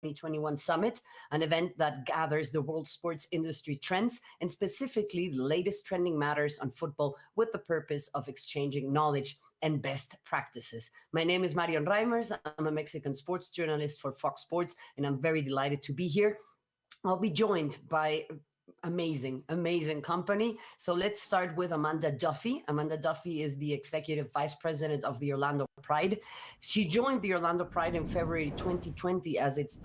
2021 Summit, an event that gathers the world sports industry trends and specifically the latest trending matters on football with the purpose of exchanging knowledge and best practices. My name is Marion Reimers. I'm a Mexican sports journalist for Fox Sports, and I'm very delighted to be here. I'll be joined by amazing company. So let's start with Amanda Duffy. Amanda Duffy is the Executive Vice President of the Orlando Pride. She joined the Orlando Pride in February 2020 as its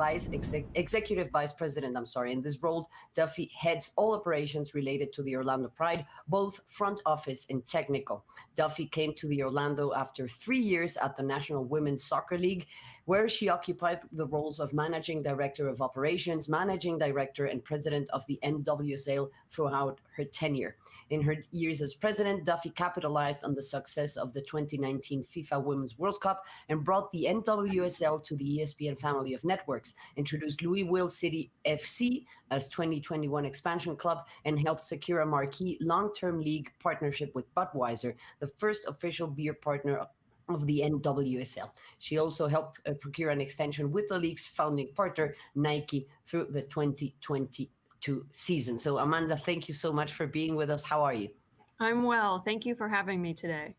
Executive Vice President. In this role, Duffy heads all operations related to the Orlando Pride, both front office and technical. Duffy came to the Orlando after 3 years at the National Women's Soccer League, where she occupied the roles of Managing Director of Operations, Managing Director, and President of the NWSL throughout her tenure. In her years as president, Duffy capitalized on the success of the 2019 FIFA Women's World Cup and brought the NWSL to the ESPN family of networks, introduced Louisville City FC as 2021 expansion club, and helped secure a marquee long-term league partnership with Budweiser, the first official beer partner of the NWSL. She also helped procure an extension with the league's founding partner, Nike, through the 2022 season. So Amanda, thank you so much for being with us. How are you? I'm well. Thank you for having me today.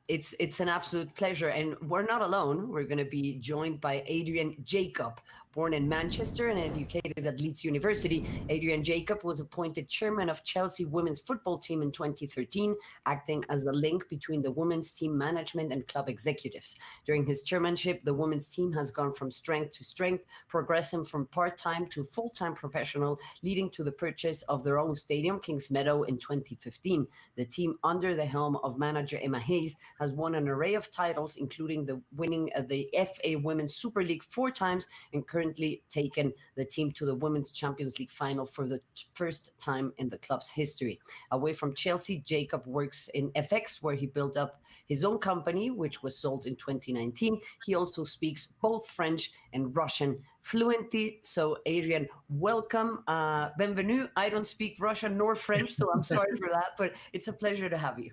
It's an absolute pleasure. And we're not alone. We're going to be joined by Adrian Jacob. Born in Manchester and educated at Leeds University, Adrian Jacob was appointed chairman of Chelsea women's football team in 2013, acting as the link between the women's team management and club executives. During his chairmanship, the women's team has gone from strength to strength, progressing from part-time to full-time professional, leading to the purchase of their own stadium, Kings Meadow, in 2015. The team, under the helm of manager Emma Hayes, has won an array of titles, including winning the FA Women's Super League 4 times and currently taken the team to the Women's Champions League final for the first time in the club's history. Away from Chelsea, Jacob works in FX, where he built up his own company, which was sold in 2019. He also speaks both French and Russian fluently. So Adrian, welcome. Bienvenue. I don't speak Russian nor French, so I'm sorry for that, but it's a pleasure to have you.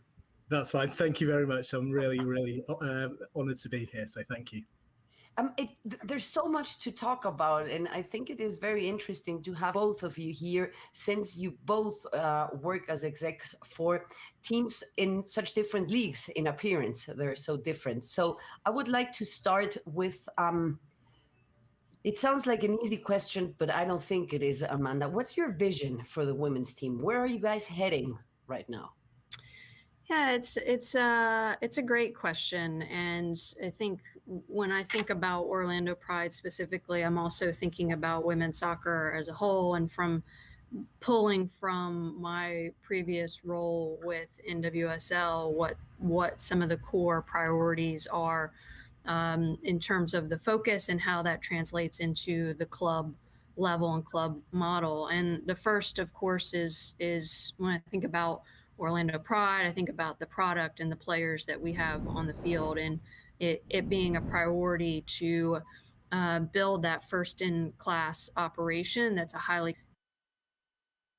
That's fine. Thank you very much. I'm really honored to be here. So thank you. There's so much to talk about, and I think it is very interesting to have both of you here, since you both work as execs for teams in such different leagues in appearance. They're so different. So I would like to start with, it sounds like an easy question, but I don't think it is, Amanda. What's your vision for the women's team? Where are you guys heading right now? Yeah, it's a great question, and I think when I think about Orlando Pride specifically, I'm also thinking about women's soccer as a whole, and pulling from my previous role with NWSL, what some of the core priorities are in terms of the focus and how that translates into the club level and club model. And the first, of course, is when I think about Orlando Pride, I think about the product and the players that we have on the field, and it being a priority to build that first-in-class operation that's a highly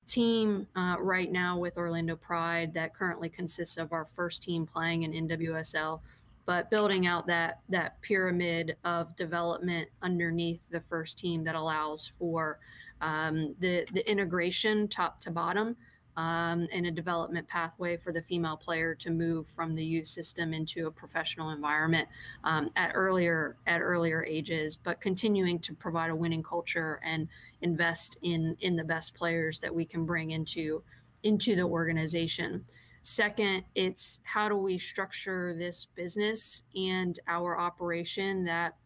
team right now with Orlando Pride that currently consists of our first team playing in NWSL, but building out that pyramid of development underneath the first team that allows for the integration top to bottom, and a development pathway for the female player to move from the youth system into a professional environment at earlier ages, but continuing to provide a winning culture and invest in the best players that we can bring into the organization. Second, it's how do we structure this business and our operation that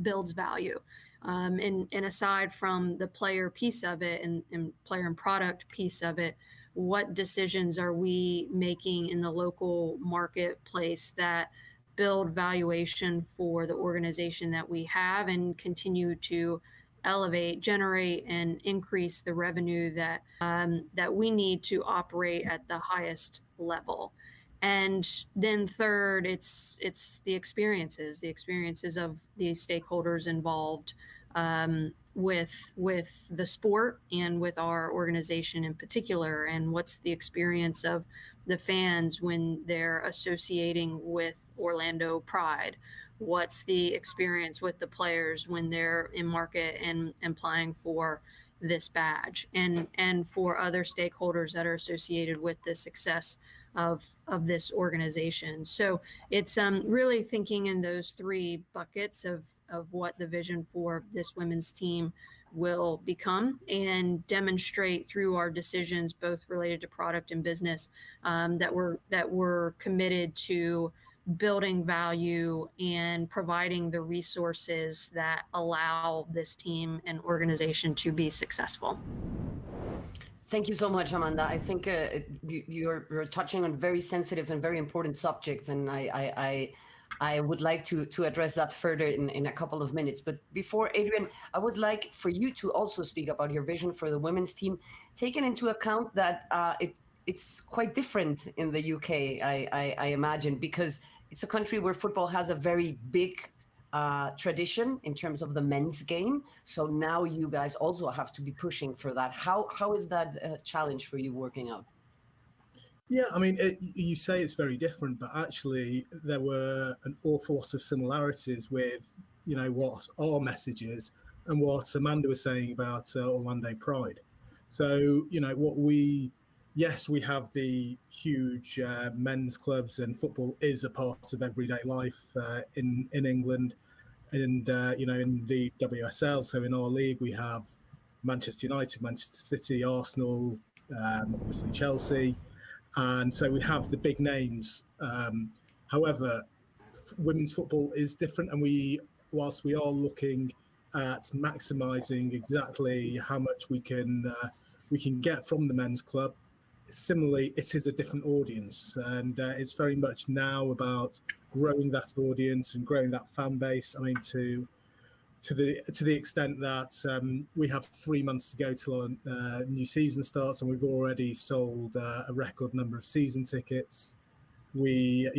builds value. And aside from the player piece of it and player and product piece of it, what decisions are we making in the local marketplace that build valuation for the organization that we have and continue to elevate, generate, and increase the revenue that we need to operate at the highest level. And then third, it's the experiences of the stakeholders involved with the sport and with our organization in particular, and what's the experience of the fans when they're associating with Orlando Pride. what's the experience with the players when they're in market and applying for this badge, and for other stakeholders that are associated with the success of this organization. So it's really thinking in those three buckets of what the vision for this women's team will become, and demonstrate through our decisions, both related to product and business, that we're committed to building value and providing the resources that allow this team and organization to be successful. Thank you so much, Amanda. I think you're touching on very sensitive and very important subjects, and I would like to address that further in a couple of minutes. But before, Adrian, I would like for you to also speak about your vision for the women's team, taking into account that it's quite different in the UK, I imagine, because it's a country where football has a very big tradition in terms of the men's game. So now you guys also have to be pushing for that. How is that a challenge for you working out? Yeah, I mean, you say it's very different, but actually there were an awful lot of similarities with, what our message is and what Amanda was saying about Orlando Pride. So, yes, we have the huge men's clubs, and football is a part of everyday life in England, and in the WSL. So in our league, we have Manchester United, Manchester City, Arsenal, obviously Chelsea, and so we have the big names. However, women's football is different, and whilst we are looking at maximising exactly how much we can get from the men's club, similarly, it is a different audience, and it's very much now about growing that audience and growing that fan base. I mean, to the extent that we have 3 months to go till our new season starts, and we've already sold a record number of season tickets. We,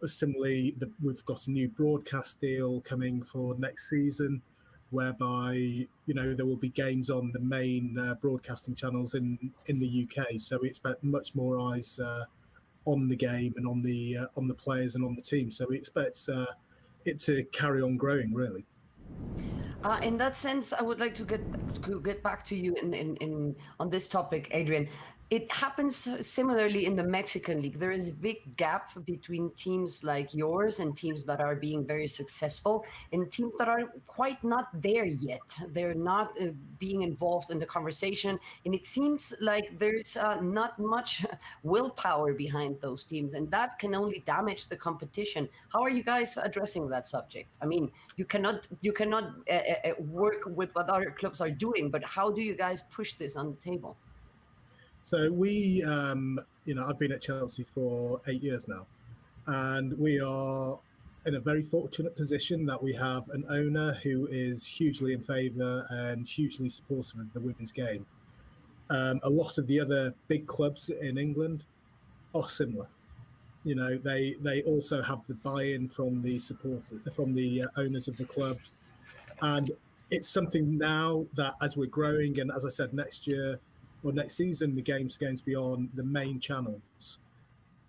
similarly, we've got a new broadcast deal coming for next season, whereby there will be games on the main broadcasting channels in the UK. So we expect much more eyes on the game and on the players and on the team. So we expect it to carry on growing, really. In that sense, I would like to get back to you on this topic, Adrian. It happens similarly in the Mexican league. There is a big gap between teams like yours and teams that are being very successful, and teams that are quite not there yet. They're not being involved in the conversation, and it seems like there's not much willpower behind those teams, and that can only damage the competition. How are you guys addressing that subject? I mean, you cannot work with what other clubs are doing, but how do you guys push this on the table? So we, I've been at Chelsea for 8 years now, and we are in a very fortunate position that we have an owner who is hugely in favour and hugely supportive of the women's game. A lot of the other big clubs in England are similar. They also have the buy-in from the supporters, from the owners of the clubs, and it's something now that as we're growing, and as I said, next season, the game's going to be on the main channels.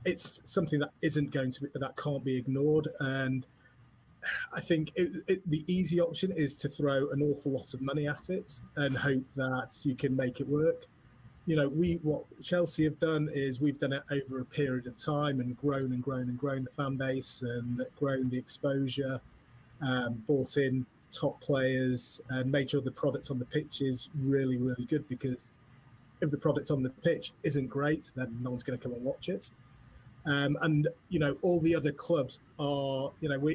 It's something that can't be ignored. And I think the easy option is to throw an awful lot of money at it and hope that you can make it work. What Chelsea have done is we've done it over a period of time and grown the fan base and grown the exposure, brought in top players and made sure the product on the pitch is really, really good, because if the product on the pitch isn't great, then no one's going to come and watch it. And all the other clubs are,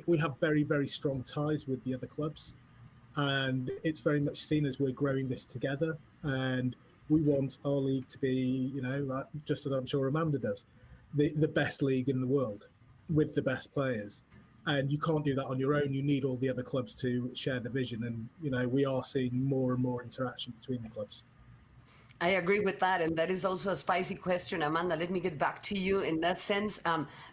we have very, very strong ties with the other clubs, and it's very much seen as we're growing this together. And we want our league to be, just as I'm sure Amanda does, the best league in the world with the best players. And you can't do that on your own. You need all the other clubs to share the vision. And, we are seeing more and more interaction between the clubs. I agree with that. And that is also a spicy question. Amanda, let me get back to you in that sense.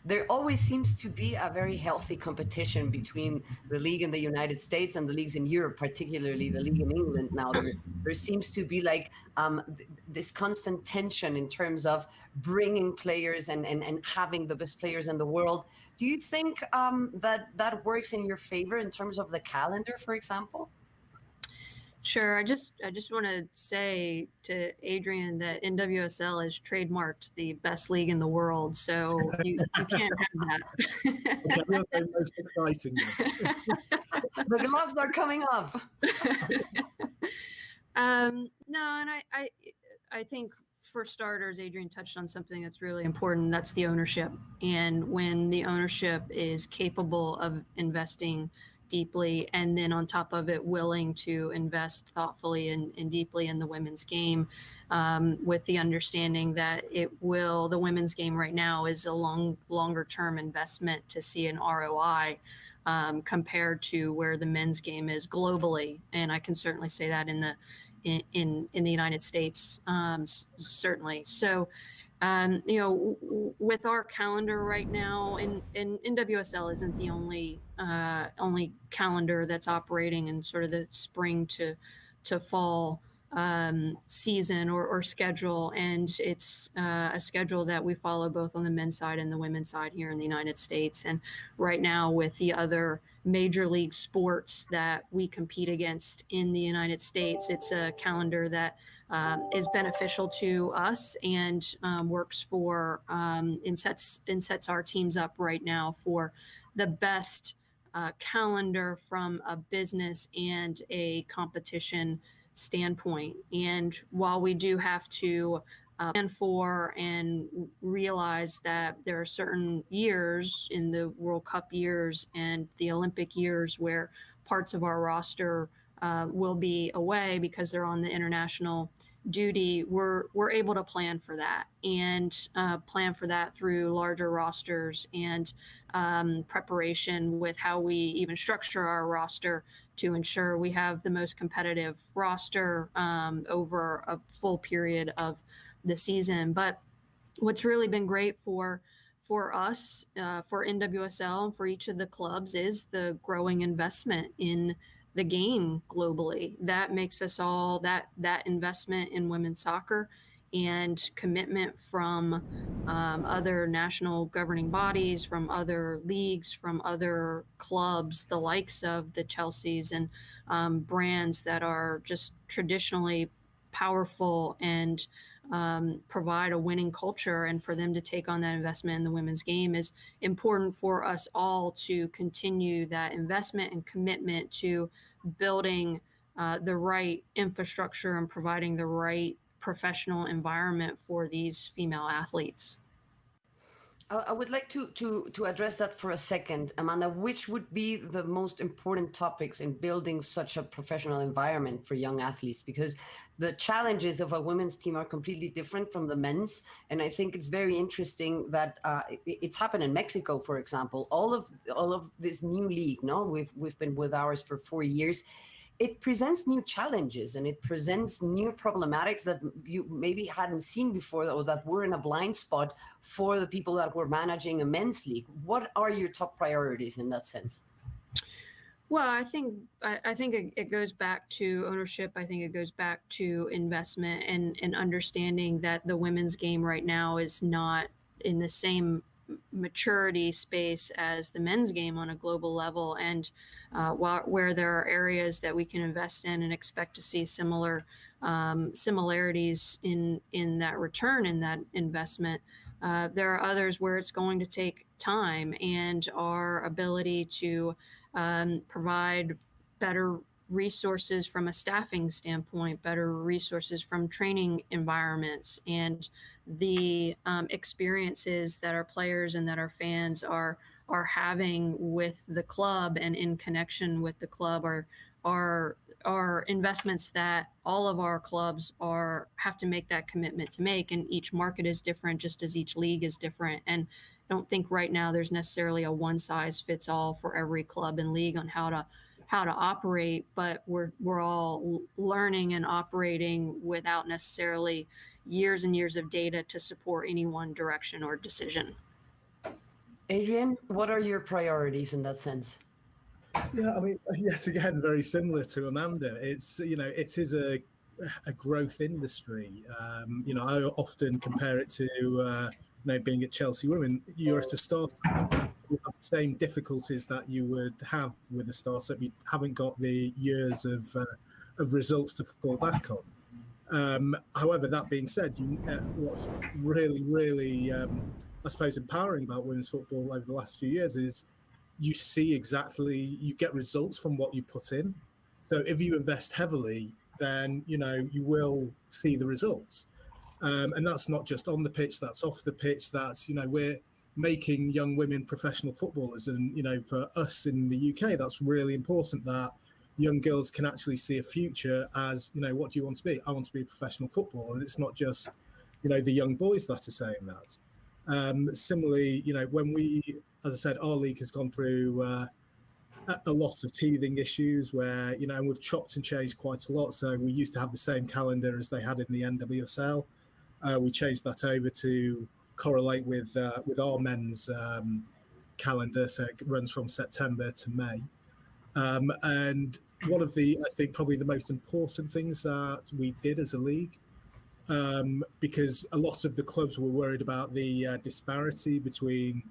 There always seems to be a very healthy competition between the league in the United States and the leagues in Europe, particularly the league in England. Now, there seems to be like this constant tension in terms of bringing players and having the best players in the world. Do you think that works in your favor in terms of the calendar, for example? Sure. I just want to say to Adrian that NWSL has trademarked the best league in the world, so you can't have that. Okay, we'll say most exciting. The gloves are coming up. No, and I think for starters, Adrian touched on something that's really important. That's the ownership, and when the ownership is capable of investing deeply, and then on top of it, willing to invest thoughtfully and deeply in the women's game, with the understanding that the women's game right now is a longer term investment to see an ROI, compared to where the men's game is globally. And I can certainly say that in the United States, certainly. So, with our calendar right now, and NWSL isn't the only calendar that's operating in sort of the spring to fall season or schedule, and it's a schedule that we follow both on the men's side and the women's side here in the United States. And right now, with the other major league sports that we compete against in the United States, it's a calendar that is beneficial to us and works for and sets our teams up right now for the best calendar from a business and a competition standpoint. And while we do have to plan for and realize that there are certain years in the World Cup years and the Olympic years where parts of our roster will be away because they're on the international duty, we're able to plan for that and plan for that through larger rosters and preparation with how we even structure our roster to ensure we have the most competitive roster over a full period of the season. But what's really been great for us, for NWSL and for each of the clubs, is the growing investment in the game globally. That makes us all that investment in women's soccer and commitment from other national governing bodies, from other leagues, from other clubs, the likes of the Chelseas and brands that are just traditionally powerful and provide a winning culture, and for them to take on that investment in the women's game is important for us all to continue that investment and commitment to building the right infrastructure and providing the right professional environment for these female athletes. I would like to address that for a second, Amanda. Which would be the most important topics in building such a professional environment for young athletes? Because the challenges of a women's team are completely different from the men's, and I think it's very interesting that it's happened in Mexico, for example. All of this new league, no, we've been with ours for 4 years. It presents new challenges and it presents new problematics that you maybe hadn't seen before, or that were in a blind spot for the people that were managing a men's league. What are your top priorities in that sense? Well, I think it goes back to ownership. I think it goes back to investment and understanding that the women's game right now is not in the same maturity space as the men's game on a global level, and where there are areas that we can invest in and expect to see similarities in that return in that investment, there are others where it's going to take time, and our ability to provide better resources from a staffing standpoint, better resources from training environments, and the experiences that our players and that our fans are having with the club and in connection with the club are investments that all of our clubs have to make that commitment to make. And each market is different, just as each league is different. And I don't think right now there's necessarily a one size fits all for every club and league on how how to operate, but we're all learning and operating without necessarily years and years of data to support any one direction or decision. Adrian, what are your priorities in that sense? Yeah, I mean, yet again, very similar to Amanda. It's, it is a growth industry. I often compare it to, being at Chelsea Women. You're at a startup, you have the same difficulties that you would have with a startup. You haven't got the years of results to fall back on. However, that being said, what's really, really, I suppose, empowering about women's football over the last few years is you get results from what you put in. So if you invest heavily, then, you will see the results. And that's not just on the pitch, that's off the pitch. That's, we're making young women professional footballers. And, for us in the UK, that's really important that young girls can actually see a future as, what do you want to be? I want to be a professional footballer. And it's not just, the young boys that are saying that. Similarly, when as I said, our league has gone through a lot of teething issues where, and we've chopped and changed quite a lot. So we used to have the same calendar as they had in the NWSL. We changed that over to correlate with our men's calendar. So it runs from September to May. And one of I think probably the most important things that we did as a league, because a lot of the clubs were worried about the disparity between,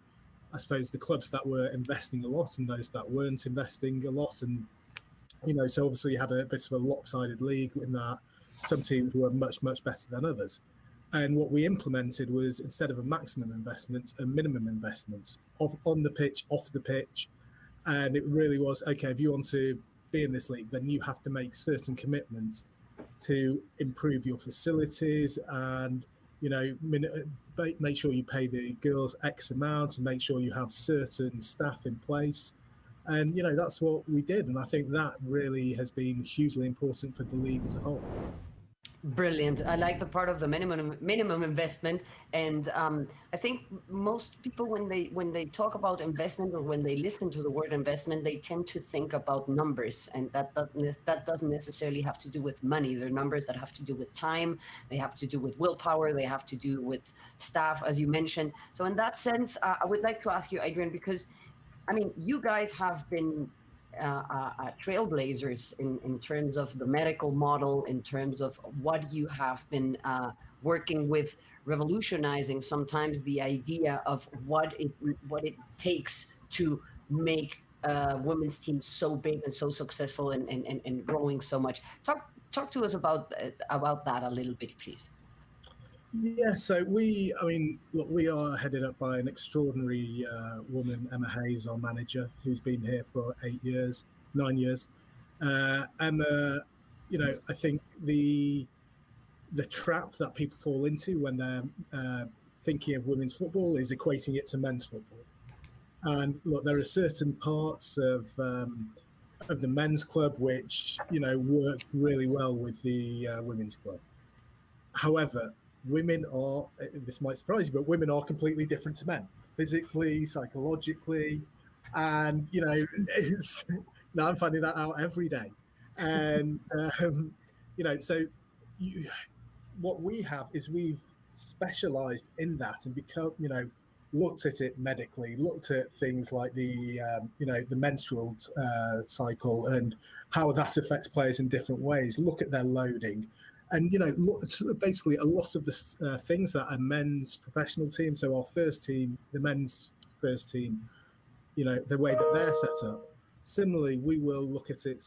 I suppose, the clubs that were investing a lot and those that weren't investing a lot. And, so obviously you had a bit of a lopsided league in that some teams were much, much better than others. And what we implemented was, instead of a maximum investment, a minimum investment on the pitch, off the pitch. And it really was, okay, if you want to be in this league, then you have to make certain commitments to improve your facilities and, make sure you pay the girls X amount and make sure you have certain staff in place. And, that's what we did. And I think that really has been hugely important for the league as a whole. Brilliant. I like the part of the minimum investment, and I think most people, when they talk about investment or when they listen to the word investment, they tend to think about numbers, and that doesn't necessarily have to do with money. They're numbers that have to do with time, they have to do with willpower, they have to do with staff, as you mentioned. So in that sense, I would like to ask you, Adrian, because I mean, you guys have been trailblazers in terms of the medical model, in terms of what you have been working with, revolutionizing sometimes the idea of what it takes to make women's teams so big and so successful and growing so much. Talk to us about that a little bit, please. Yeah, so we are headed up by an extraordinary woman, Emma Hayes, our manager, who's been here for 9 years. Emma, I think the trap that people fall into when they're thinking of women's football is equating it to men's football. And look, there are certain parts of the men's club which, work really well with the women's club. However, women are, this might surprise you, but women are completely different to men, physically, psychologically, and I'm finding that out every day. And so what we have is we've specialized in that and become, looked at it medically, looked at things like the menstrual cycle and how that affects players in different ways, look at their loading. And, basically a lot of the things that a men's professional team, so our first team, the men's first team, the way that they're set up. Similarly, we will look at it,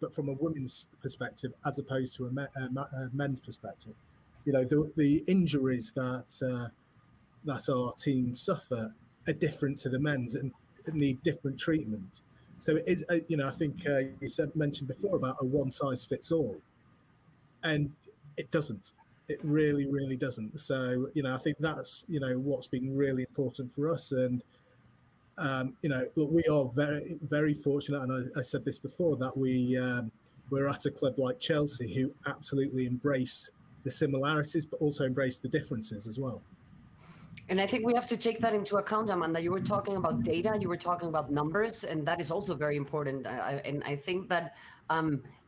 but from a women's perspective as opposed to a men's perspective. The injuries that our team suffer are different to the men's and need different treatment. So it is, I think you mentioned before about a one size fits all. And it doesn't. It really, really doesn't. So, I think that's, what's been really important for us. And, look, we are very, very fortunate. And I said this before, that we're at a club like Chelsea who absolutely embrace the similarities, but also embrace the differences as well. And I think we have to take that into account, Amanda. You were talking about data, you were talking about numbers, and that is also very important. And I think that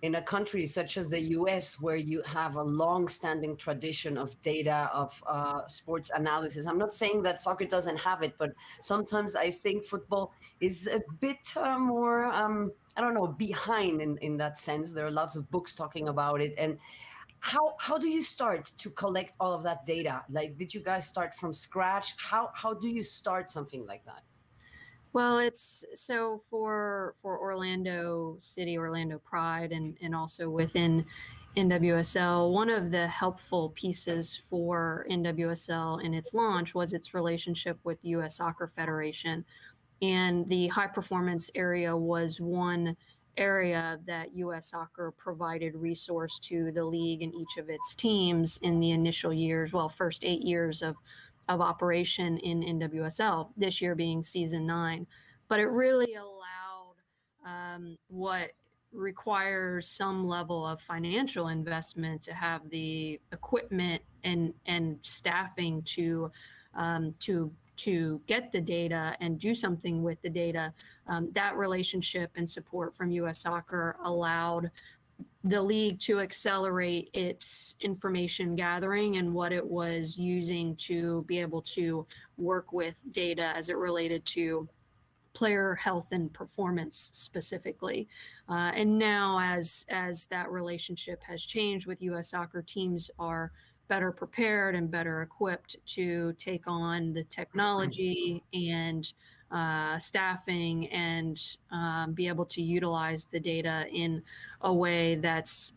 in a country such as the US, where you have a long-standing tradition of data, of sports analysis, I'm not saying that soccer doesn't have it, but sometimes I think football is a bit more, I don't know, behind in that sense. There are lots of books talking about it. And how do you start to collect all of that data? Like, did you guys start from scratch? How do you start something like that? Well, it's so for Orlando City, Orlando Pride, and also within NWSL, one of the helpful pieces for NWSL in its launch was its relationship with the U.S. Soccer Federation. And the high performance area was one area that U.S. Soccer provided resource to the league and each of its teams in the initial years, well, first 8 years of operation in NWSL, this year being season 9. But it really allowed what requires some level of financial investment to have the equipment and staffing to get the data and do something with the data. That relationship and support from U.S. Soccer allowed the league to accelerate its information gathering and what it was using to be able to work with data as it related to player health and performance specifically. And now as that relationship has changed with U.S. Soccer, teams are better prepared and better equipped to take on the technology and staffing and be able to utilize the data in a way that's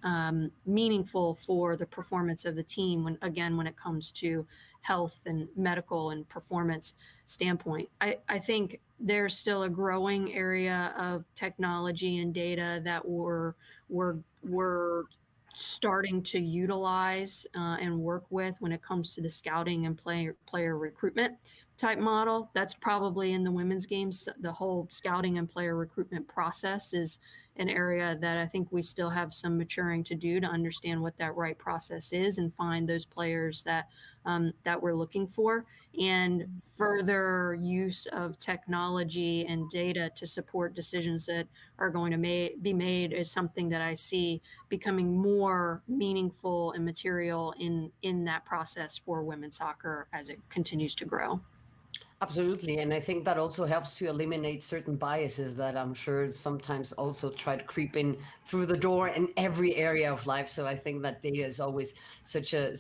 meaningful for the performance of the team when it comes to health and medical and performance standpoint. I think there's still a growing area of technology and data that we're starting to utilize and work with when it comes to the scouting and player recruitment type model. That's probably in the women's games. The whole scouting and player recruitment process is an area that I think we still have some maturing to do to understand what that right process is and find those players that we're looking for. And further use of technology and data to support decisions that are going to be made is something that I see becoming more meaningful and material in that process for women's soccer as it continues to grow. Absolutely. And I think that also helps to eliminate certain biases that I'm sure sometimes also try to creep in through the door in every area of life. So I think that data is always such a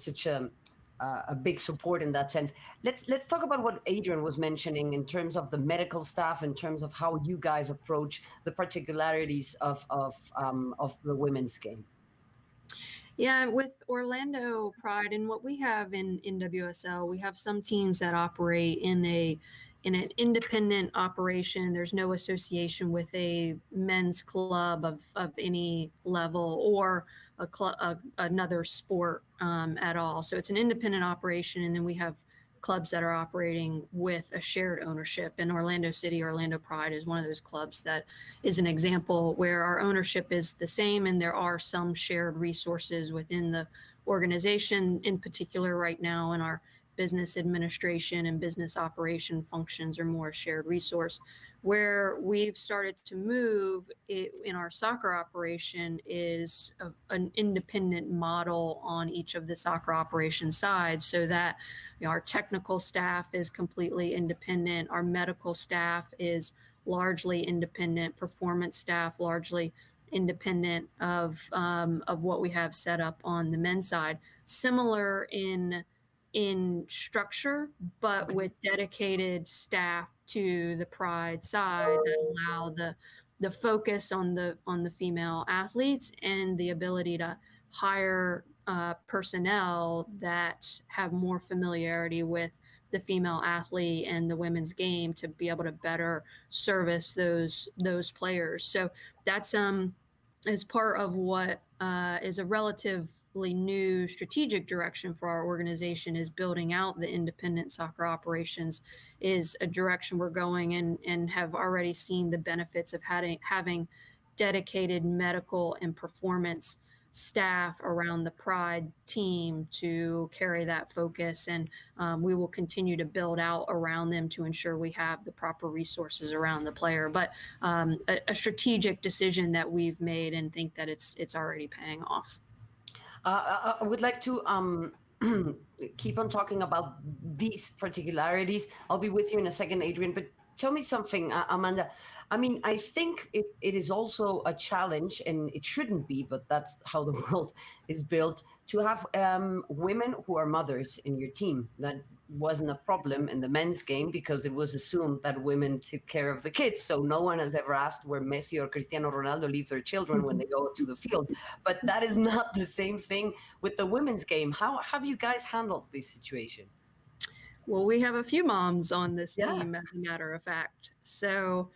big support in that sense. Let's talk about what Adrian was mentioning in terms of the medical staff, in terms of how you guys approach the particularities of the women's game. Yeah, with Orlando Pride and what we have in WSL, we have some teams that operate in an independent operation. There's no association with a men's club of any level or another sport at all. So it's an independent operation, and then we have clubs that are operating with a shared ownership. And Orlando City, Orlando Pride is one of those clubs that is an example where our ownership is the same and there are some shared resources within the organization. In particular, right now in our business administration and business operation functions are more shared resource. Where we've started to move in our soccer operation is an independent model on each of the soccer operation sides, so that our technical staff is completely independent, our medical staff is largely independent, performance staff largely independent of what we have set up on the men's side. Similar in structure, but with dedicated staff to the Pride side that allow the focus on the female athletes and the ability to hire personnel that have more familiarity with the female athlete and the women's game to be able to better service those players. So that's as part of what is a relatively new strategic direction for our organization, is building out the independent soccer operations, is a direction we're going and have already seen the benefits of having dedicated medical and performance staff around the Pride team to carry that focus, and we will continue to build out around them to ensure we have the proper resources around the player. But a strategic decision that we've made, and think that it's already paying off. I would like to keep on talking about these particularities. I'll be with you in a second, Adrian, but tell me something, Amanda. I mean, I think it is also a challenge, and it shouldn't be, but that's how the world is built, to have women who are mothers in your team. That wasn't a problem in the men's game because it was assumed that women took care of the kids. So no one has ever asked where Messi or Cristiano Ronaldo leave their children when they go to the field. But that is not the same thing with the women's game. How have you guys handled this situation? Well, we have a few moms on this team, as a matter of fact. So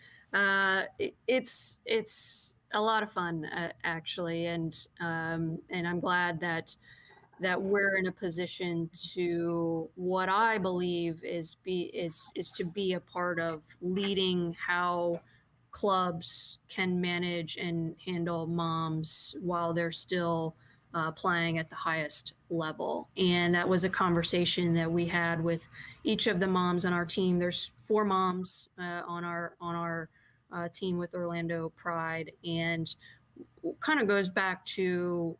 it's a lot of fun, actually, and I'm glad that we're in a position to, what I believe is to be a part of leading how clubs can manage and handle moms while they're still playing at the highest level. And that was a conversation that we had with each of the moms on our team. There's 4 moms on our team with Orlando Pride, and kind of goes back to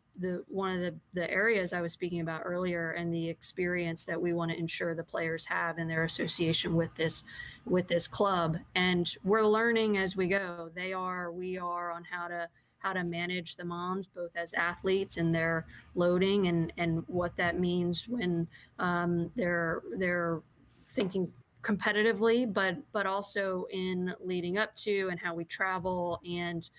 one of the areas I was speaking about earlier, and the experience that we want to ensure the players have in their association with this club. And we're learning as we go. We are on how to manage the moms, both as athletes and their loading, and what that means when they're thinking competitively, but also in leading up to, and how we travel and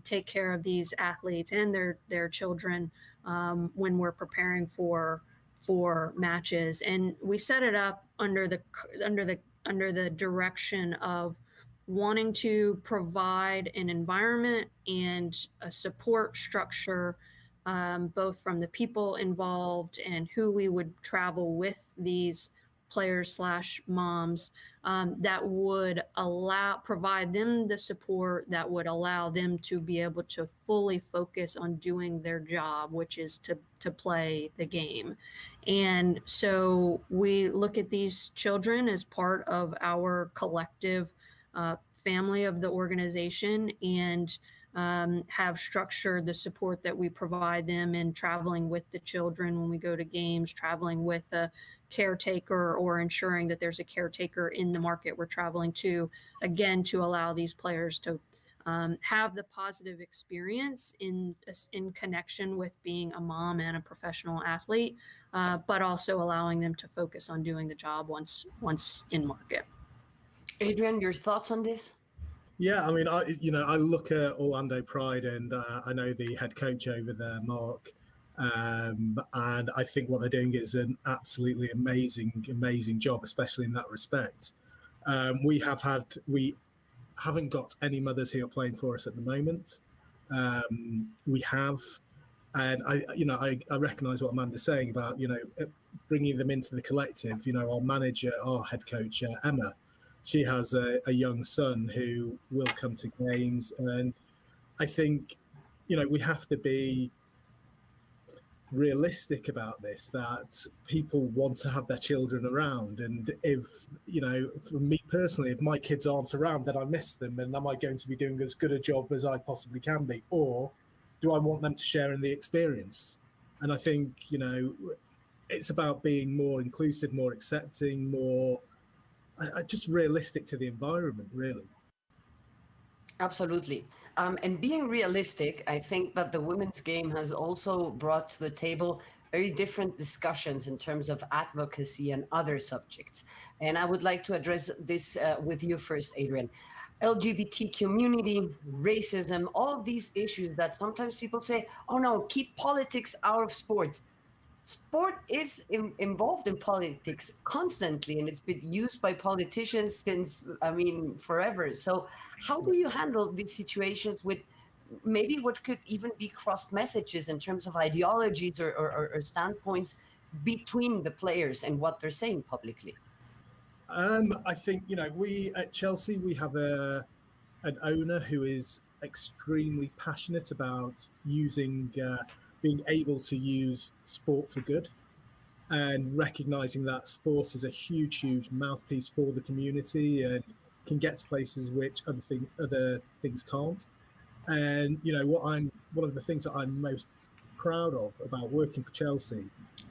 take care of these athletes and their children when we're preparing for matches. And we set it up under the direction of wanting to provide an environment and a support structure, both from the people involved and who we would travel with these players/moms, that would provide them the support that would allow them to be able to fully focus on doing their job, which is to play the game. And so we look at these children as part of our collective family of the organization, and have structured the support that we provide them in traveling with the children when we go to games, traveling with a caretaker, or ensuring that there's a caretaker in the market we're traveling to, again, to allow these players to have the positive experience in connection with being a mom and a professional athlete, but also allowing them to focus on doing the job once in market. Adrian, your thoughts on this? Yeah, I mean, I look at Orlando Pride, and I know the head coach over there, Mark, and I think what they're doing is an absolutely amazing job, especially in that respect. We haven't got any mothers who are playing for us at the moment. We have, and I recognise what Amanda's saying about bringing them into the collective. Our manager, our head coach, Emma, she has a young son who will come to games, and I think we have to be realistic about this, that people want to have their children around. And if for me personally, if my kids aren't around, then I miss them, and am I going to be doing as good a job as I possibly can be, or do I want them to share in the experience? And I think it's about being more inclusive, more accepting, more just realistic to the environment, really. Absolutely. And being realistic, I think that the women's game has also brought to the table very different discussions in terms of advocacy and other subjects. And I would like to address this with you first, Adrian. LGBT community, racism, all of these issues that sometimes people say, oh no, keep politics out of sport. Sport is involved in politics constantly, and it's been used by politicians since, forever. So how do you handle these situations with maybe what could even be crossed messages in terms of ideologies or standpoints between the players and what they're saying publicly? I think, we at Chelsea, we have an owner who is extremely passionate about using, being able to use sport for good, and recognizing that sport is a huge mouthpiece for the community and can get to places which other things can't. And one of the things that I'm most proud of about working for Chelsea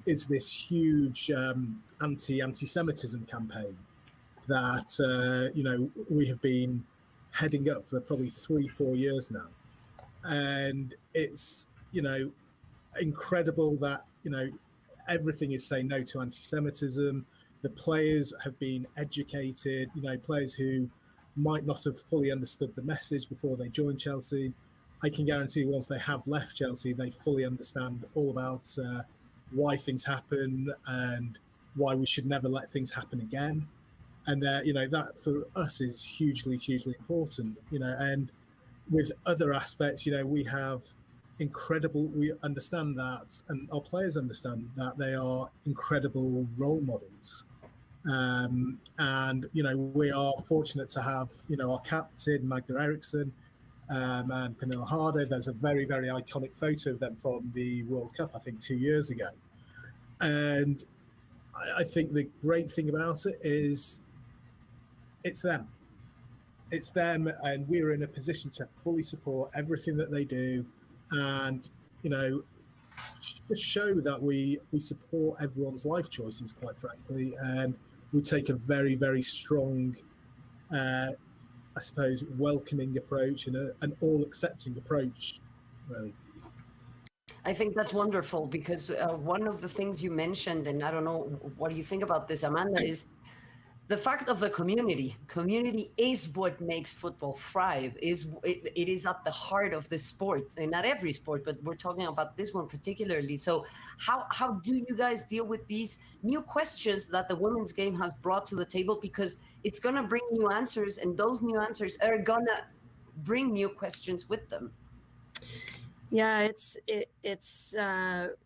is this huge anti-Semitism campaign that we have been heading up for probably 3-4 years now. And it's incredible that everything is saying no to anti-Semitism. The players have been educated, players who might not have fully understood the message before they joined Chelsea. I can guarantee once they have left Chelsea, they fully understand all about why things happen and why we should never let things happen again. And that for us is hugely important. And with other aspects, we have we understand that, and our players understand that they are incredible role models. And we are fortunate to have our captain Magda Eriksson and Pernille Harder. There's a very iconic photo of them from the World Cup, I think 2 years ago. And I think the great thing about it is it's them, and we're in a position to fully support everything that they do, and just show that we support everyone's life choices, quite frankly, and we take a very strong, I suppose, welcoming approach and an all-accepting approach, really. I think that's wonderful, because one of the things you mentioned, and I don't know, what do you think about this, Amanda, is the fact of the community. Community is what makes football thrive. It is at the heart of the sport, and not every sport, but we're talking about this one particularly. So how do you guys deal with these new questions that the women's game has brought to the table? Because it's going to bring new answers, and those new answers are going to bring new questions with them. Yeah, it's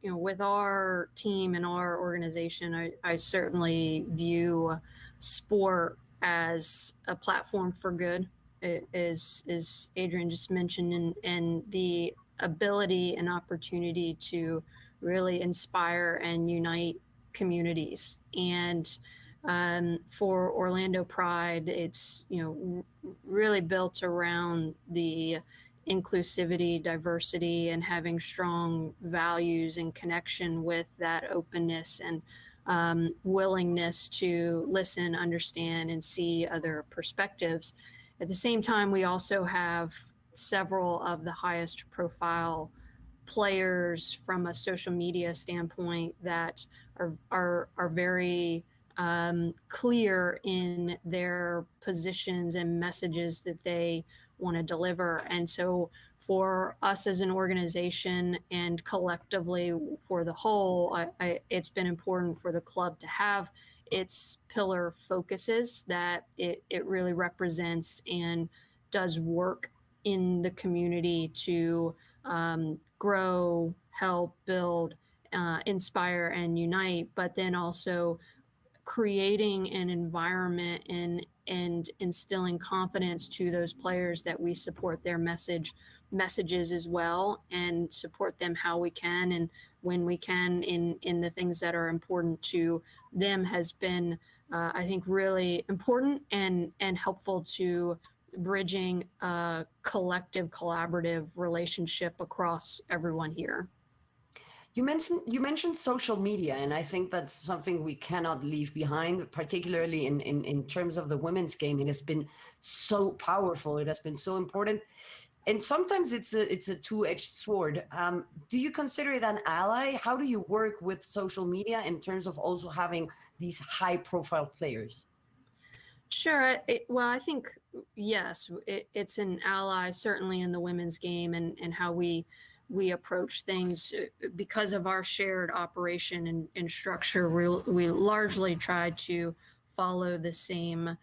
with our team and our organization, I certainly view sport as a platform for good, as Adrian just mentioned, and the ability and opportunity to really inspire and unite communities. And for Orlando Pride, it's really built around the inclusivity, diversity, and having strong values and connection with that openness and willingness to listen, understand, and see other perspectives. At the same time, we also have several of the highest profile players from a social media standpoint that are very clear in their positions and messages that they want to deliver. And so for us as an organization and collectively for the whole, it's been important for the club to have its pillar focuses that it really represents and does work in the community to grow, help, build, inspire, and unite, but then also creating an environment and instilling confidence to those players that we support their messages as well, and support them how we can and when we can in the things that are important to them has been, I think, really important and helpful to bridging a collective, collaborative relationship across everyone here. You mentioned social media, and I think that's something we cannot leave behind, particularly in terms of the women's game. It has been so powerful. It has been so important. And sometimes it's a two-edged sword. Do you consider it an ally? How do you work with social media in terms of also having these high-profile players? Sure. Well, I think, yes, it's an ally, certainly in the women's game, and how we approach things. Because of our shared operation and structure. We largely try to follow the same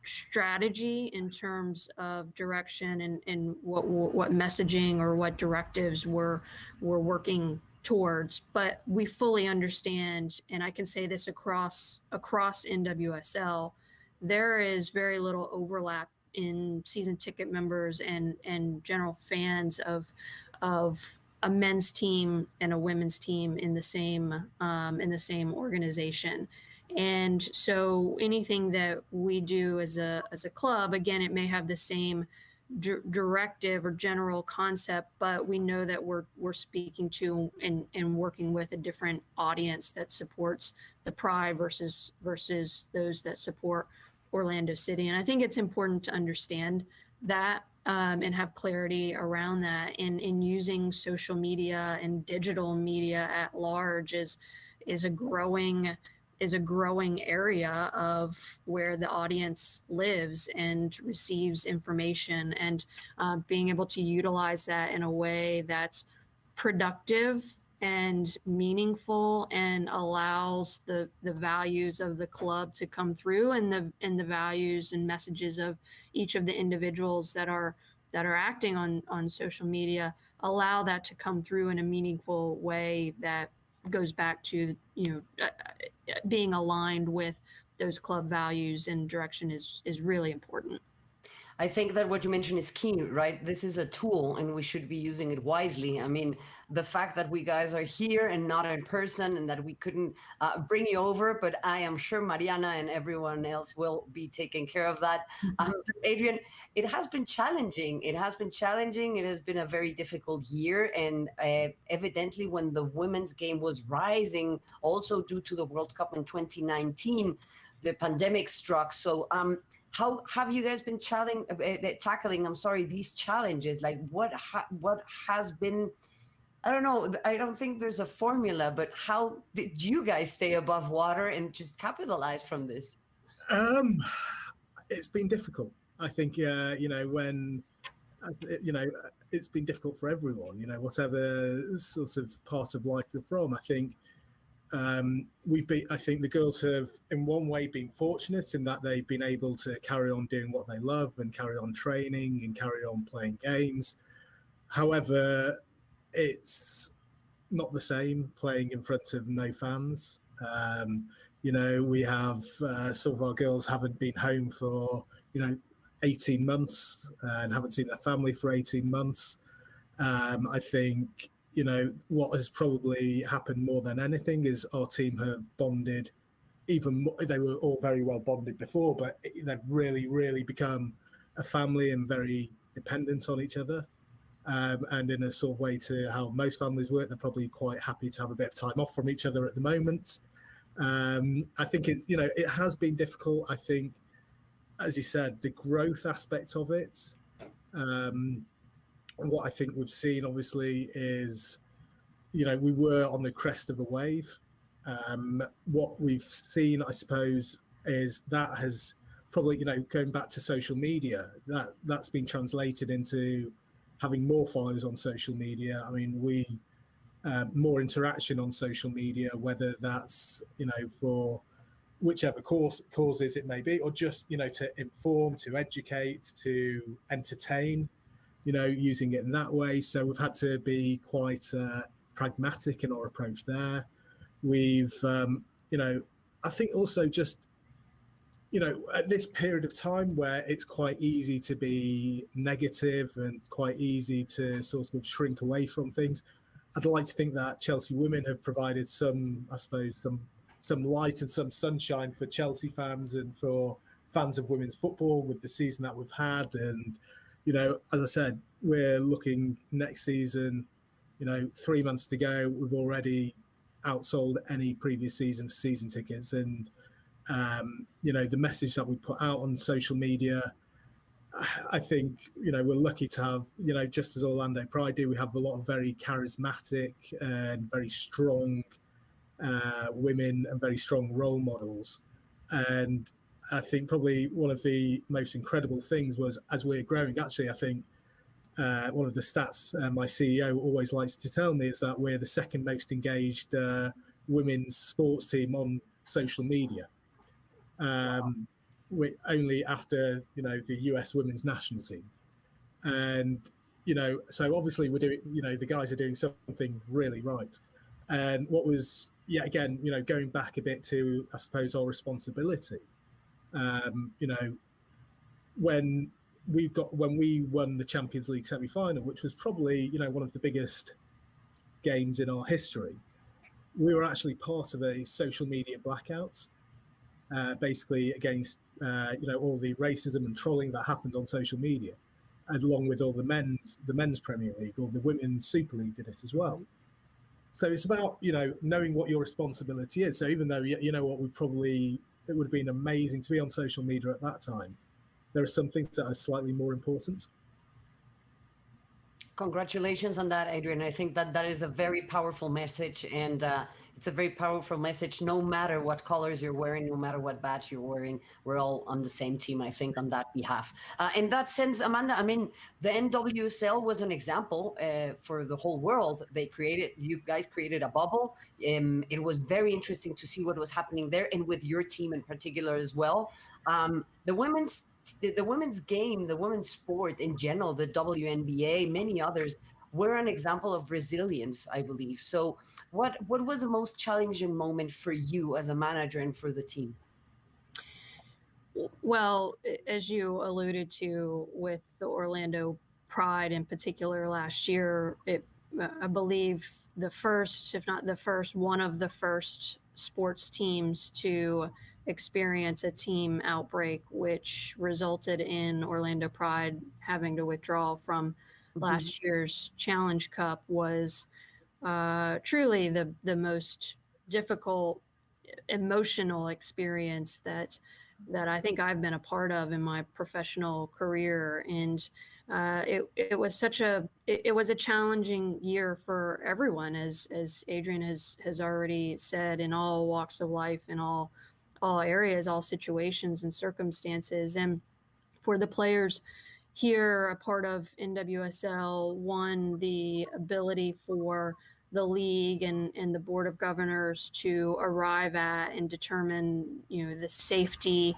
strategy in terms of direction and what messaging or what directives we're working towards. But we fully understand, and I can say this across NWSL, there is very little overlap in season ticket members and general fans of a men's team and a women's team in the same organization. And so anything that we do as a club, again, it may have the same directive or general concept, but we know that we're speaking to and working with a different audience that supports the Pride versus those that support Orlando City. And I think it's important to understand that and have clarity around that. In using social media and digital media at large is a growing area of where the audience lives and receives information, and being able to utilize that in a way that's productive and meaningful and allows the values of the club to come through, and the values and messages of each of the individuals that are acting on social media, allow that to come through in a meaningful way that goes back to being aligned with those club values and direction is really important. I think that what you mentioned is key, right? This is a tool and we should be using it wisely. I mean, the fact that we guys are here and not in person and that we couldn't bring you over, but I am sure Mariana and everyone else will be taking care of that. Adrian, it has been challenging. It has been a very difficult year. And evidently when the women's game was rising, also due to the World Cup in 2019, the pandemic struck. So, how have you guys been tackling these challenges? Like what has been, I don't know, I don't think there's a formula, but how did you guys stay above water and just capitalize from this? It's been difficult. I think, it's been difficult for everyone, whatever sort of part of life you're from. I think I think the girls have in one way been fortunate in that they've been able to carry on doing what they love and carry on training and carry on playing games. However, it's not the same playing in front of no fans. We have some of our girls haven't been home for 18 months and haven't seen their family for 18 months. I think what has probably happened more than anything is our team have bonded even more. They were all very well bonded before, but they've really, really become a family and very dependent on each other. And in a sort of way to how most families work, they're probably quite happy to have a bit of time off from each other at the moment. I think it has been difficult. I think, as you said, the growth aspect of it, what I think we've seen obviously is, we were on the crest of a wave. What we've seen, I suppose, is that has probably, going back to social media, that's been translated into having more followers on social media. I mean, more interaction on social media, whether that's, for whichever causes it may be, or just, to inform, to educate, to entertain, using it in that way. So we've had to be quite pragmatic in our approach there. We've, I think also just, at this period of time where it's quite easy to be negative and quite easy to sort of shrink away from things, I'd like to think that Chelsea women have provided some light and some sunshine for Chelsea fans and for fans of women's football with the season that we've had. And, as I said, we're looking next season, 3 months to go. We've already outsold any previous season tickets. And, the message that we put out on social media, I think, we're lucky to have, just as Orlando Pride do, we have a lot of very charismatic and very strong women and very strong role models. And I think probably one of the most incredible things was, as we're growing, actually, I think one of the stats my CEO always likes to tell me is that we're the second most engaged women's sports team on social media. We're only after, the US women's national team. And, so obviously we're doing, the guys are doing something really right. And what was, again, going back a bit to, I suppose, our responsibility, when when we won the Champions League semi-final, which was probably, one of the biggest games in our history, we were actually part of a social media blackout, basically against, all the racism and trolling that happened on social media, along with all the men's Premier League, or the Women's Super League did it as well. So it's about, knowing what your responsibility is. So even though, it would have been amazing to be on social media at that time, there are some things that are slightly more important. Congratulations on that, Adrian. I think that is a very powerful message, and it's a very powerful message. No matter what colors you're wearing, no matter what badge you're wearing, we're all on the same team, I think, on that behalf. In that sense, Amanda, I mean, the NWSL was an example for the whole world. You guys created a bubble. It was very interesting to see what was happening there, and with your team in particular as well. The women's game, the women's sport in general, the WNBA, many others, were an example of resilience, I believe. So what was the most challenging moment for you as a manager and for the team? Well, as you alluded to with the Orlando Pride in particular last year, I believe the first, if not the first, one of the first sports teams to experience a team outbreak, which resulted in Orlando Pride having to withdraw from last year's Challenge Cup, was truly the most difficult emotional experience that I think I've been a part of in my professional career. And it was a challenging year for everyone, as Adrian has already said, in all walks of life, in all areas, all situations and circumstances. And for the players here, a part of NWSL, one, the ability for the league and the board of governors to arrive at and determine, the safety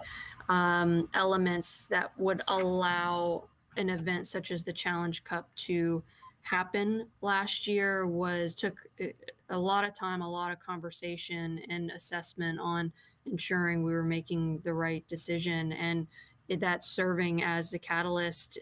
elements that would allow an event such as the Challenge Cup to happen last year took a lot of time, a lot of conversation and assessment on ensuring we were making the right decision, and that's serving as the catalyst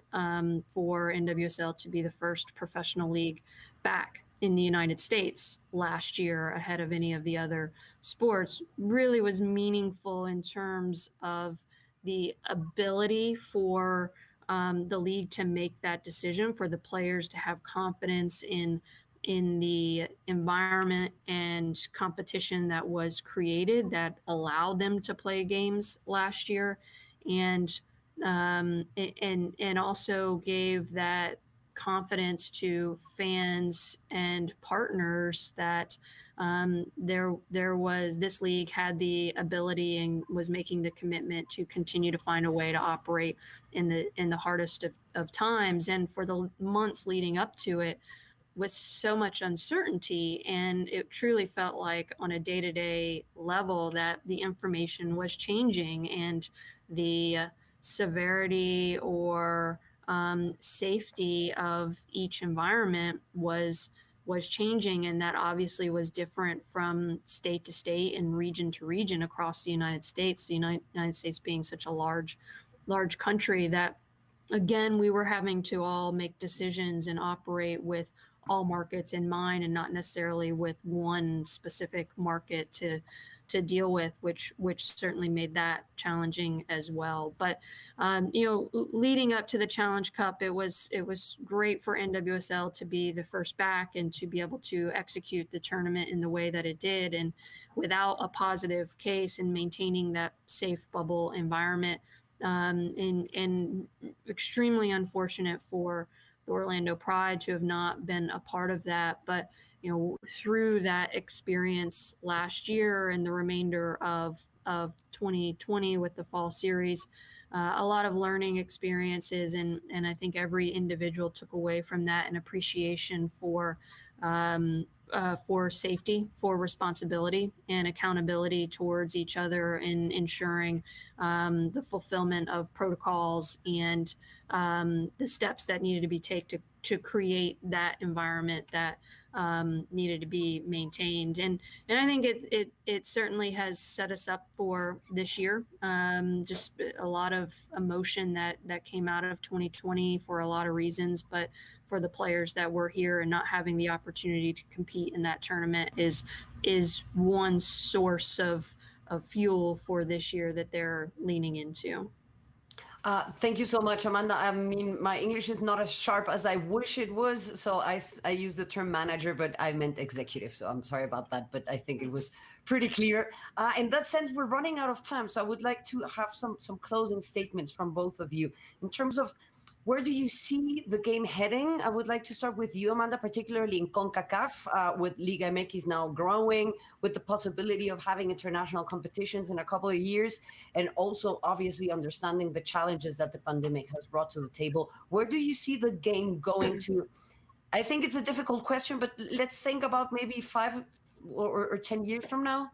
for NWSL to be the first professional league back in the United States last year, ahead of any of the other sports, really was meaningful in terms of the ability for the league to make that decision, for the players to have confidence in the environment and competition that was created that allowed them to play games last year, and also gave that confidence to fans and partners that this league had the ability and was making the commitment to continue to find a way to operate in the hardest of times. And for the months leading up to it was so much uncertainty, and it truly felt like on a day-to-day level that the information was changing, and the severity or safety of each environment was changing, and that obviously was different from state to state and region to region across the United States. The United States being such a large country, that again we were having to all make decisions and operate with all markets in mind, and not necessarily with one specific market to deal with, which certainly made that challenging as well. But leading up to the Challenge Cup, it was great for NWSL to be the first back and to be able to execute the tournament in the way that it did, and without a positive case, and maintaining that safe bubble environment. And extremely unfortunate for the Orlando Pride to have not been a part of that. But through that experience last year and the remainder of 2020 with the fall series, a lot of learning experiences, and I think every individual took away from that an appreciation for for safety, for responsibility, and accountability towards each other in ensuring the fulfillment of protocols and the steps that needed to be taken to create that environment that needed to be maintained. And I think it certainly has set us up for this year. Just a lot of emotion that came out of 2020 for a lot of reasons, but for the players that were here and not having the opportunity to compete in that tournament is one source of fuel for this year that they're leaning into. Thank you so much, Amanda. I mean, my English is not as sharp as I wish it was, so I use the term manager, but I meant executive, so I'm sorry about that, but I think it was pretty clear. In that sense, we're running out of time, so I would like to have some closing statements from both of you in terms of where do you see the game heading? I would like to start with you, Amanda, particularly in CONCACAF, with Liga MX now growing, with the possibility of having international competitions in a couple of years, and also obviously understanding the challenges that the pandemic has brought to the table. Where do you see the game going to? I think it's a difficult question, but let's think about maybe 5 or 10 years from now.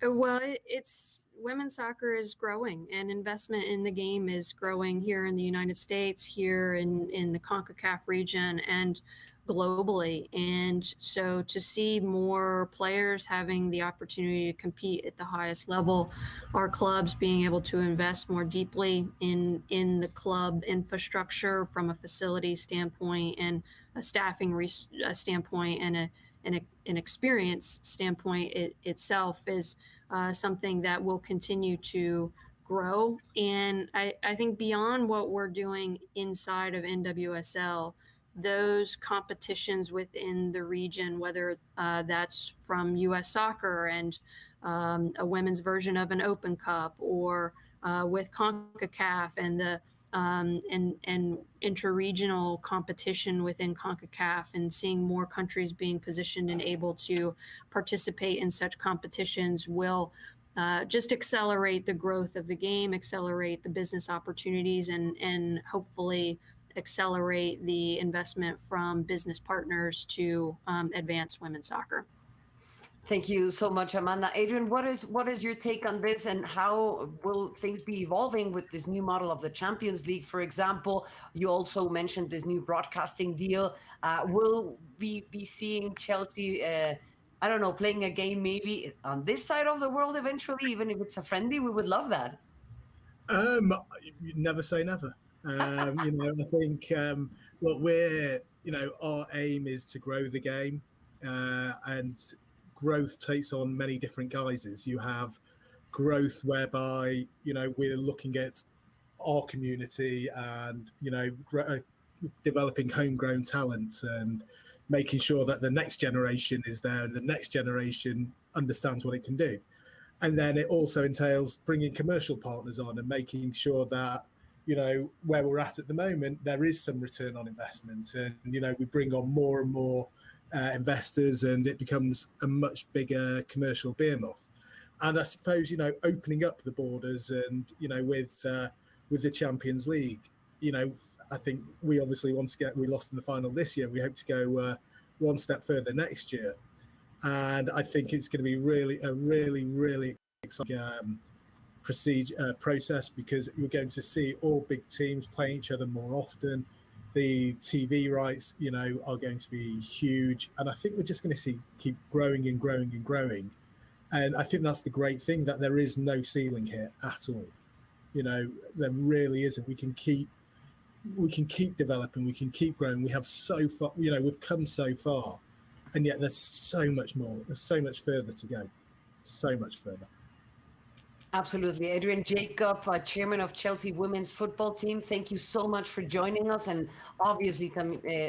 Well, it's women's soccer is growing, and investment in the game is growing here in the United States, here in the CONCACAF region, and globally. And so to see more players having the opportunity to compete at the highest level, our clubs being able to invest more deeply in the club infrastructure from a facility standpoint and a staffing standpoint and an experience standpoint itself is something that will continue to grow. And I think beyond what we're doing inside of NWSL, those competitions within the region, whether that's from U.S. Soccer and a women's version of an Open Cup, or with CONCACAF and the and inter-regional competition within CONCACAF, and seeing more countries being positioned and able to participate in such competitions will just accelerate the growth of the game, accelerate the business opportunities, and hopefully accelerate the investment from business partners to advance women's soccer. Thank you so much, Amanda. Adrian, what is your take on this, and how will things be evolving with this new model of the Champions League, for example? You also mentioned this new broadcasting deal. Will we be seeing Chelsea, I don't know, playing a game maybe on this side of the world eventually, even if it's a friendly? We would love that. Never say never. I think what our aim is to grow the game, and growth takes on many different guises. You have growth whereby, we're looking at our community and, developing homegrown talent and making sure that the next generation is there and the next generation understands what it can do. And then it also entails bringing commercial partners on and making sure that, where we're at the moment, there is some return on investment, and, we bring on more and more investors, and it becomes a much bigger commercial behemoth. And I suppose, opening up the borders and, with the Champions League, I think we obviously we lost in the final this year. We hope to go one step further next year. And I think it's going to be a really exciting process, because you're going to see all big teams playing each other more often. The TV rights, are going to be huge. And I think we're just going to keep growing and growing and growing. And I think that's the great thing, that there is no ceiling here at all. There really isn't. We can keep developing, we can keep growing. We have so far, we've come so far, and yet there's so much more. There's so much further to go. So much further. Absolutely. Adrian Jacob, chairman of Chelsea women's football team, thank you so much for joining us. And obviously,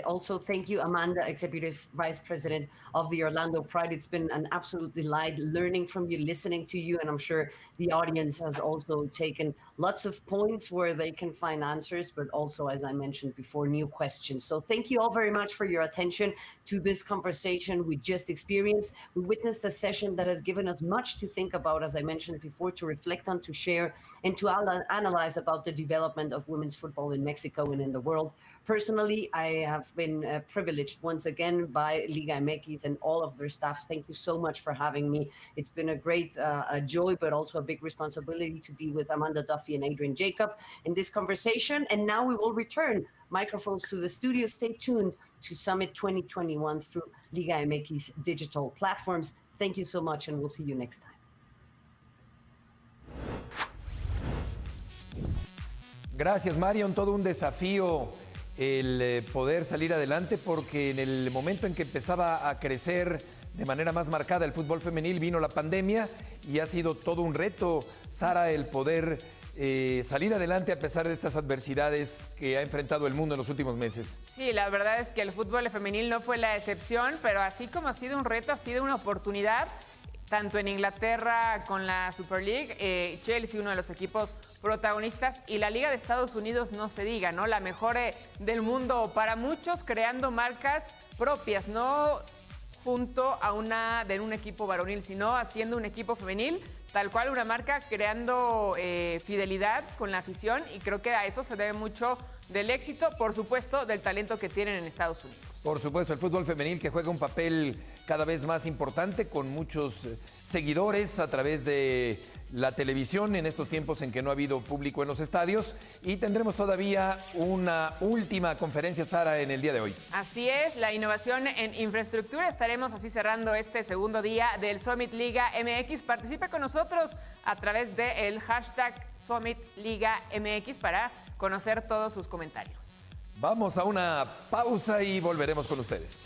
also thank you, Amanda, executive vice president of the Orlando Pride. It's been an absolute delight learning from you, listening to you. And I'm sure the audience has also taken lots of points where they can find answers, but also, as I mentioned before, new questions. So thank you all very much for your attention to this conversation we just experienced. We witnessed a session that has given us much to think about, as I mentioned before, to reflect on, to share, and to analyze about the development of women's football in Mexico and in the world. Personally, I have been privileged once again by Liga MX and all of their staff. Thank you so much for having me. It's been a great joy, but also a big responsibility to be with Duffy and Adrian Jacob in this conversation. And now we will return microphones to the studio. Stay tuned to Summit 2021 through Liga MX digital platforms. Thank you so much, and we'll see you next time. Gracias, Marion. Todo un desafío el poder salir adelante, porque en el momento en que empezaba a crecer de manera más marcada el fútbol femenil vino la pandemia y ha sido todo un reto, Sara, el poder salir adelante a pesar de estas adversidades que ha enfrentado el mundo en los últimos meses. Sí, la verdad es que el fútbol femenil no fue la excepción, pero así como ha sido un reto, ha sido una oportunidad. Tanto en Inglaterra con la Super League, Chelsea, uno de los equipos protagonistas, y la Liga de Estados Unidos, no se diga, ¿no? La mejor del mundo para muchos, creando marcas propias, no junto a una de un equipo varonil, sino haciendo un equipo femenil, tal cual una marca, creando fidelidad con la afición, y creo que a eso se debe mucho del éxito, por supuesto, del talento que tienen en Estados Unidos. Por supuesto, el fútbol femenil que juega un papel cada vez más importante, con muchos seguidores a través de la televisión en estos tiempos en que no ha habido público en los estadios, y tendremos todavía una última conferencia, Sara, en el día de hoy. Así es, la innovación en infraestructura. Estaremos así cerrando este segundo día del Summit Liga MX. Participe con nosotros a través del hashtag Summit Liga MX para conocer todos sus comentarios. Vamos a una pausa y volveremos con ustedes.